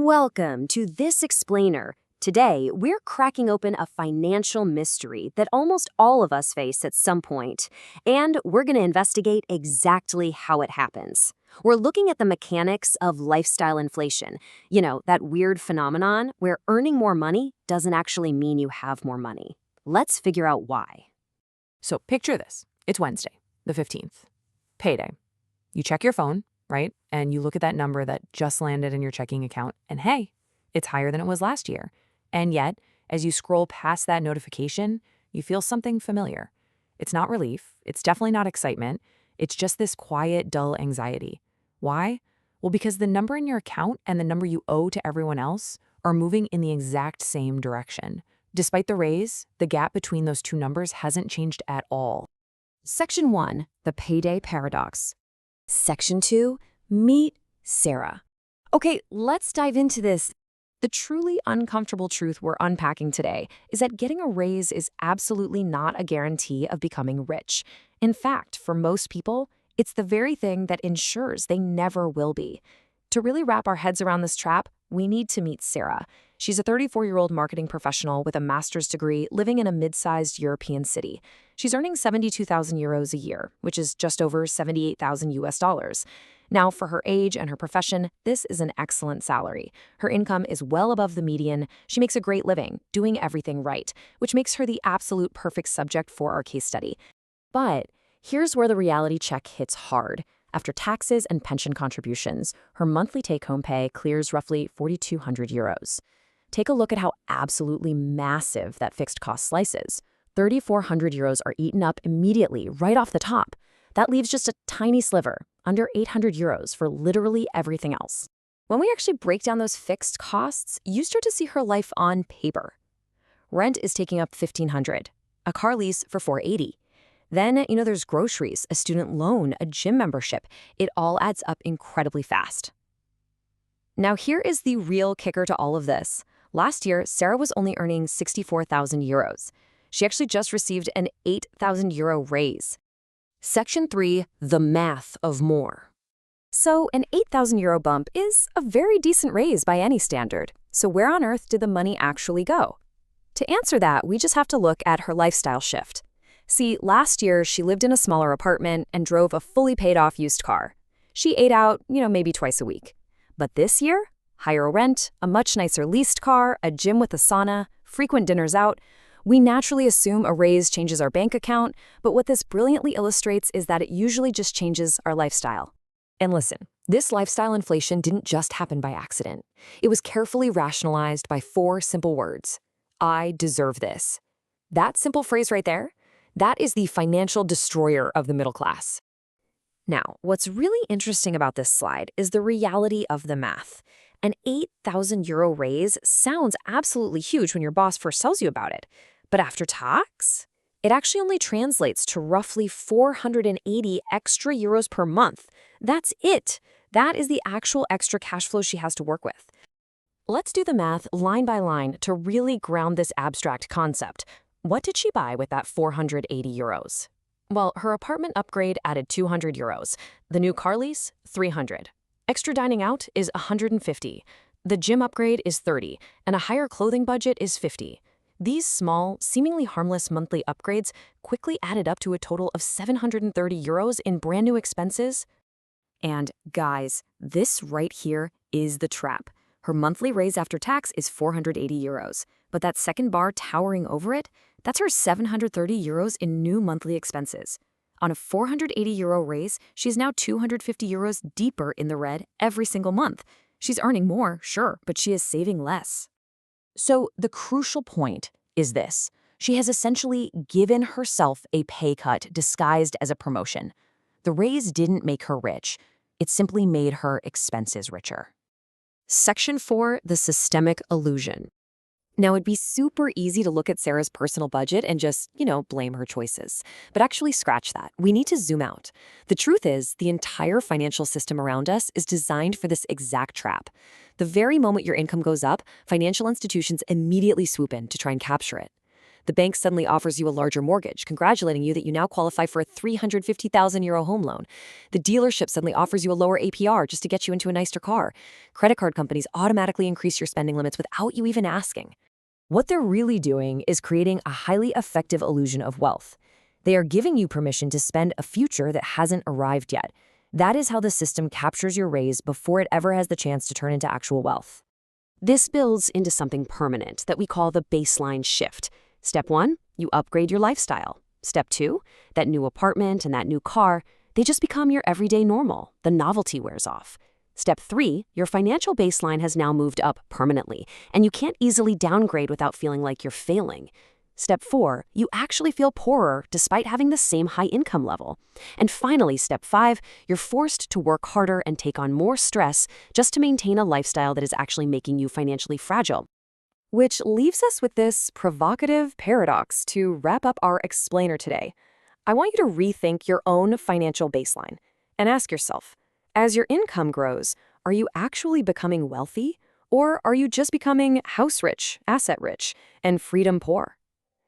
Welcome to This Explainer. Today, we're cracking open a financial mystery that almost all of us face at some point, and we're going to investigate exactly how it happens. We're looking at the mechanics of lifestyle inflation, that weird phenomenon where earning more money doesn't actually mean you have more money. Let's figure out why. So picture this. It's Wednesday, the 15th. Payday. You check your phone, right? And you look at that number that just landed in your checking account, and hey, it's higher than it was last year. And yet, as you scroll past that notification, you feel something familiar. It's not relief. It's definitely not excitement. It's just this quiet, dull anxiety. Why? Well, because the number in your account and the number you owe to everyone else are moving in the exact same direction. Despite the raise, the gap between those two numbers hasn't changed at all. Section 1, the payday paradox. Section 2, meet Sarah. Okay, let's dive into this. The truly uncomfortable truth we're unpacking today is that getting a raise is absolutely not a guarantee of becoming rich. In fact, for most people, it's the very thing that ensures they never will be. To really wrap our heads around this trap, we need to meet Sarah. She's a 34-year-old marketing professional with a master's degree living in a mid-sized European city. She's earning 72,000 euros a year, which is just over 78,000 US dollars. Now, for her age and her profession, this is an excellent salary. Her income is well above the median. She makes a great living, doing everything right, which makes her the absolute perfect subject for our case study. But here's where the reality check hits hard. After taxes and pension contributions, her monthly take-home pay clears roughly 4,200 euros. Take a look at how absolutely massive that fixed cost slice is. 3,400 euros are eaten up immediately, right off the top. That leaves just a tiny sliver, under 800 euros for literally everything else. When we actually break down those fixed costs, you start to see her life on paper. Rent is taking up 1,500, a car lease for 480. Then, there's groceries, a student loan, a gym membership. It all adds up incredibly fast. Now, here is the real kicker to all of this. Last year, Sarah was only earning 64,000 euros. She actually just received an 8,000 euro raise. Section 3, the math of more. So an 8,000 euro bump is a very decent raise by any standard. So where on earth did the money actually go? To answer that, we just have to look at her lifestyle shift. See, last year, she lived in a smaller apartment and drove a fully paid-off used car. She ate out, maybe twice a week. But this year, higher rent, a much nicer leased car, a gym with a sauna, frequent dinners out. We naturally assume a raise changes our bank account, but what this brilliantly illustrates is that it usually just changes our lifestyle. And listen, this lifestyle inflation didn't just happen by accident. It was carefully rationalized by 4 simple words. I deserve this. That simple phrase right there, that is the financial destroyer of the middle class. Now, what's really interesting about this slide is the reality of the math. An 8,000 euro raise sounds absolutely huge when your boss first tells you about it. But after tax, it actually only translates to roughly 480 extra euros per month. That's it. That is the actual extra cash flow she has to work with. Let's do the math line by line to really ground this abstract concept. What did she buy with that 480 euros? Well, her apartment upgrade added 200 euros. The new car lease, 300. Extra dining out is 150. The gym upgrade is 30, and a higher clothing budget is 50. These small, seemingly harmless monthly upgrades quickly added up to a total of 730 euros in brand new expenses. And guys, this right here is the trap. Her monthly raise after tax is 480 euros, but that second bar towering over it, that's her 730 euros in new monthly expenses. On a 480 euro raise, she's now 250 euros deeper in the red every single month. She's earning more, sure, but she is saving less. So the crucial point is this. She has essentially given herself a pay cut disguised as a promotion. The raise didn't make her rich. It simply made her expenses richer. Section 4, the systemic illusion. Now, it'd be super easy to look at Sarah's personal budget and just, blame her choices. But actually scratch that. We need to zoom out. The truth is, the entire financial system around us is designed for this exact trap. The very moment your income goes up, financial institutions immediately swoop in to try and capture it. The bank suddenly offers you a larger mortgage, congratulating you that you now qualify for a €350,000 home loan. The dealership suddenly offers you a lower APR just to get you into a nicer car. Credit card companies automatically increase your spending limits without you even asking. What they're really doing is creating a highly effective illusion of wealth. They are giving you permission to spend a future that hasn't arrived yet. That is how the system captures your raise before it ever has the chance to turn into actual wealth. This builds into something permanent that we call the baseline shift. Step 1, you upgrade your lifestyle. Step 2, that new apartment and that new car, they just become your everyday normal. The novelty wears off. Step 3, your financial baseline has now moved up permanently, and you can't easily downgrade without feeling like you're failing. Step 4, you actually feel poorer despite having the same high income level. And finally, Step 5, you're forced to work harder and take on more stress just to maintain a lifestyle that is actually making you financially fragile. Which leaves us with this provocative paradox to wrap up our explainer today. I want you to rethink your own financial baseline and ask yourself, as your income grows, are you actually becoming wealthy? Or are you just becoming house rich, asset rich, and freedom poor?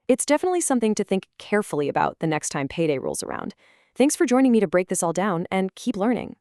It's definitely something to think carefully about the next time payday rolls around. Thanks for joining me to break this all down, and keep learning.